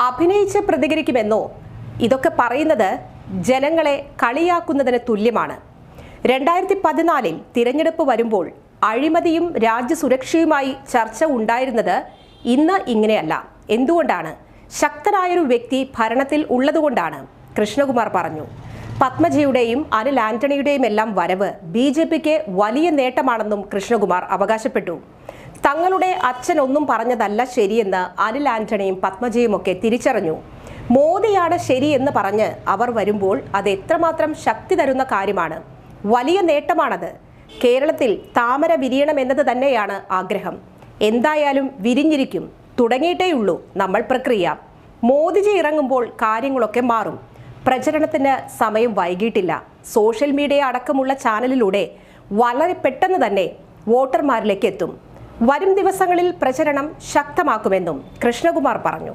അഭിനയിച്ച് പ്രതികരിക്കുമെന്നോ ഇതൊക്കെ പറയുന്നത് ജനങ്ങളെ കളിയാക്കുന്നതിന് തുല്യമാണ്. 2014 തിരഞ്ഞെടുപ്പ് വരുമ്പോൾ അഴിമതിയും രാജ്യസുരക്ഷയുമായി ചർച്ച ഉണ്ടായിരുന്നത് ഇന്ന് ഇങ്ങനെയല്ല. എന്തുകൊണ്ടാണ്? ശക്തനായൊരു വ്യക്തി ഭരണത്തിൽ ഉള്ളതുകൊണ്ടാണ്. കൃഷ്ണകുമാർ പറഞ്ഞു. പത്മജയുടെയും അനിൽ ആന്റണിയുടെയും എല്ലാം വരവ് BJPക്ക് വലിയ നേട്ടമാണെന്നും കൃഷ്ണകുമാർ അവകാശപ്പെട്ടു. തങ്ങളുടെ അച്ഛൻ ഒന്നും പറഞ്ഞതല്ല ശരിയെന്ന് അനിൽ ആന്റണിയും പത്മജയുമൊക്കെ തിരിച്ചറിഞ്ഞു. മോദിയാണ് ശരിയെന്ന് പറഞ്ഞ് അവർ വരുമ്പോൾ അത് എത്രമാത്രം ശക്തി തരുന്ന കാര്യമാണ്. വലിയ നേട്ടമാണത്. കേരളത്തിൽ താമര വിരിയണമെന്നത് തന്നെയാണ് ആഗ്രഹം. എന്തായാലും വിരിഞ്ഞിരിക്കും. തുടങ്ങിയിട്ടേയുള്ളൂ നമ്മൾ പ്രക്രിയ. മോദിജി ഇറങ്ങുമ്പോൾ കാര്യങ്ങളൊക്കെ മാറും. പ്രചരണത്തിന് സമയം വൈകിട്ടില്ല. സോഷ്യൽ മീഡിയ അടക്കമുള്ള ചാനലിലൂടെ വളരെ പെട്ടെന്ന് തന്നെ വോട്ടർമാരിലേക്ക് എത്തും. വരും ദിവസങ്ങളിൽ പ്രചരണം ശക്തമാക്കുമെന്നും കൃഷ്ണകുമാർ പറഞ്ഞു.